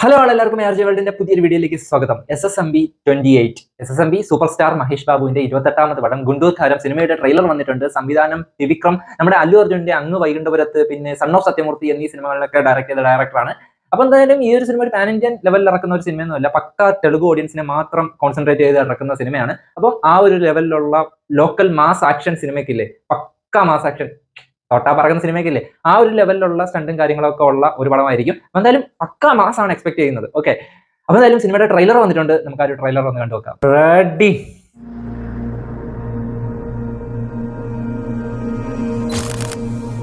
Hello എല്ലാവർക്കും ARJ വേൾഡിന്റെ പുതിയൊരു വീഡിയോയിലേക്ക് സ്വാഗതം. SSMB 28 SSMB super star Mahesh ബാബുവിന്റെ 28ാമത് പടം ഗുണ്ടൂർ ഖാരം സിനിമയുടെ ട്രെയിലർ വന്നിട്ടുണ്ട്. സംവിധാനം ത്രിവിക്രം, നമ്മുടെ അല്ലു അർജുന്റെ അങ്ങ് വൈകുണ്ഠപുരത്ത്, പിന്നെ സൺ ഓഫ് സത്യമൂർത്തി എന്നീ സിനിമകളിലൊക്കെ ഡയറക്ട് ചെയ്ത ഡയറക്ടറാണ്. അപ്പൊ എന്തായാലും ഈ ഒരു സിനിമ ഒരു പാൻ ഇന്ത്യൻ ലെവലിൽ ഇറക്കുന്ന ഒരു സിനിമയൊന്നുമല്ല, പക്ക തെലുഗു ഓഡിയൻസിനെ മാത്രം കോൺസെൻട്രേറ്റ് ചെയ്ത് ഇറക്കുന്ന സിനിമയാണ്. അപ്പം ആ ഒരു ലെവലിലുള്ള ലോക്കൽ മാസ് ആക്ഷൻ സിനിമയ്ക്കില്ലേ, പക്ക മാസ് ആക്ഷൻ തൊട്ടാ പറയുന്ന സിനിമയ്ക്കില്ലേ, ആ ഒരു ലെവലിലുള്ള സ്റ്റണ്ടും കാര്യങ്ങളൊക്കെ ഉള്ള ഒരു പടമായിരിക്കും. എന്തായാലും പക്ക മാസാണ് എക്സ്പെക്ട് ചെയ്യുന്നത്. ഓക്കെ, അപ്പൊ എന്തായാലും സിനിമയുടെ ട്രെയിലർ വന്നിട്ടുണ്ട്. നമുക്ക് ആ ഒരു ട്രെയിലർ ഒന്ന് കണ്ടു നോക്കാം. റെഡി?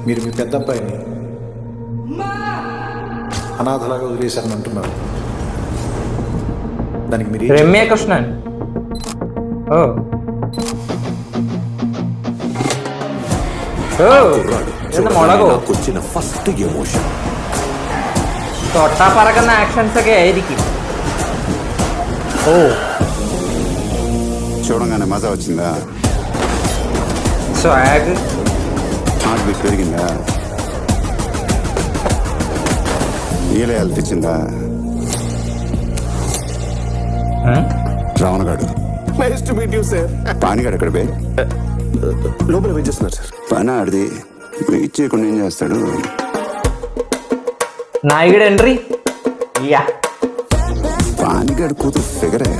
మీరు మీ పెద్ద అబ్బాయిని అనాథలాగా వదిలేశారని అంటున్నారు. దానికి మీరు రమ్య కృష్ణన్. ఓ వచ్చిన ఫస్ట్ ఎమోషన్ തൊട്ടാ പറക്കുന്ന ആക്ഷൻസ് ഒക്കെ ആയിരിക്കും. ఓ చూడంగానే మజా వచ్చిందా? స్వాగ్ హార్ట్ బీట్ పెరిగిందా? ఈలే అల్పించిందా? రావణగాడు nice to meet you sir. పానిగాడు ఎక్కడ బే? లోపల వెయిట్ చేస్తున్నారు సార్. పని ఆడిది వెయిట్ చేయకుండా ఏం చేస్తాడు? నాయకుడు ఎంట్రీ. యా పానిగాడు కూతురు ఫిగరే.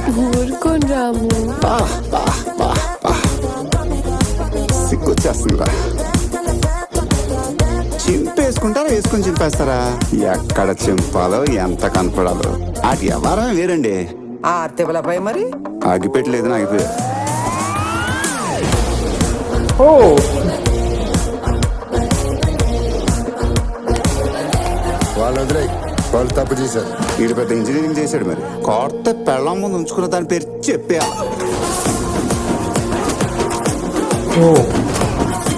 సిగ్గొచ్చేస్తుందిరా. చింపేసుకుంటారా వేసుకొని చింపేస్తారా? ఎక్కడ చింపాలో ఎంత కనపడాలో ఆటి ఎవరం వేరండి. మరి ఆగిపెట్టలేదు ఆగిపోయా. వాళ్ళు తప్పు చేశారు. వీడు పెద్ద ఇంజనీరింగ్ చేశాడు. మరి కొత్త పెళ్ళం ముందు ఉంచుకున్న దాని పేరు చెప్పా.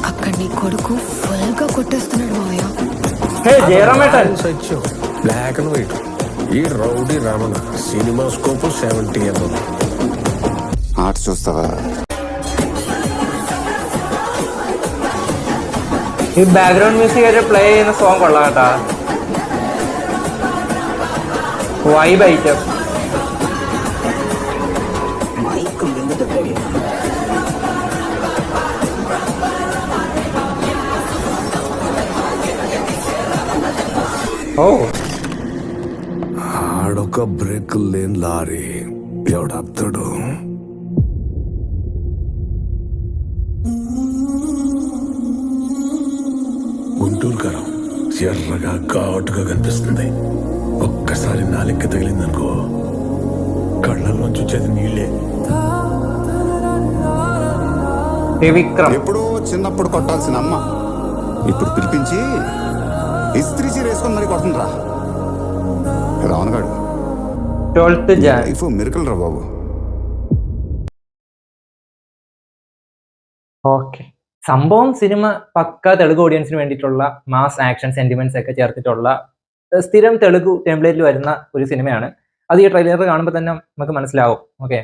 అక్కడ నీ కొడుకు ఫుల్ గా కొట్టేస్తున్నాడు మావయ్య. Black and white. ఈ rowdy Ramana cinema scope 70 mm. ఆట చూస్తావా? ഈ ബാക്ക്ഗ്രൗണ്ട് മ്യൂസിക് ആയിട്ട് പ്ലേ ചെയ്യുന്ന സോങ് കൊള്ളാം കേട്ടാ. Vibe item. ఓ ఆడొక బ్రేక్ లేని లారీ ఎవడాపుతాడు? గుంటూరు కారం ఎర్రగా ఘాటుగా కనిపిస్తుంది. ఒక్కసారి నాలిక తగిలిందనుకో కళ్ళల్లోంచి వచ్చేది నీళ్ళే. త్రివిక్రమ్ ఎప్పుడో చిన్నప్పుడు కొట్టాల్సిన అమ్మ ఇప్పుడు పిలిపించి ఇస్త్రీ చీరేసుకొని మరి కొడుతుండ్రా. రావణగాడు 12th Jan. లైఫ్ మిరకల్ రా బాబు. ഓക്കെ, സംഭവം സിനിമ പക്ക തെലുഗു ഓഡിയൻസിന് വേണ്ടിയിട്ടുള്ള മാസ് ആക്ഷൻ സെന്റിമെന്റ്സ് ഒക്കെ ചേർത്തിട്ടുള്ള സ്ഥിരം തെലുഗു ടെംപ്ലേറ്റിൽ വരുന്ന ഒരു സിനിമയാണ്. അത് ഈ ട്രെയിലർ കാണുമ്പോൾ തന്നെ നമുക്ക് മനസ്സിലാവും. ഓക്കെ,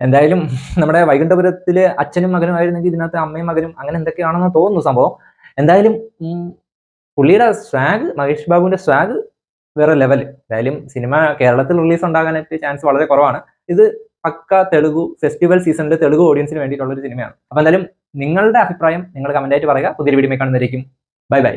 എന്തായാലും നമ്മുടെ വൈകുണ്ഠപുരത്തില് അച്ഛനും മകനും ആയിരുന്നെങ്കിൽ ഇതിനകത്ത് അമ്മയും മകനും അങ്ങനെ എന്തൊക്കെയാണെന്ന് തോന്നുന്നു സംഭവം. എന്തായാലും പുള്ളിയുടെ സ്വാഗ്, മഹേഷ് ബാബുവിന്റെ സ്വാഗ് വേറെ ലെവൽ. എന്തായാലും സിനിമ കേരളത്തിൽ റിലീസ് ഉണ്ടാകാനായിട്ട് ചാൻസ് വളരെ കുറവാണ്. ഇത് പക്ക തെലുഗു ഫെസ്റ്റിവൽ സീസണിൽ തെലുഗു ഓഡിയൻസിന് വേണ്ടിയിട്ടുള്ള ഒരു സിനിമയാണ്. അപ്പൊ എന്തായാലും നിങ്ങളുടെ അഭിപ്രായം നിങ്ങൾ കമന്റ് ആയിട്ട് പറയുക. പുതിയൊരു വീഡിയോ കാണുന്നതായിരിക്കും. Bye bye.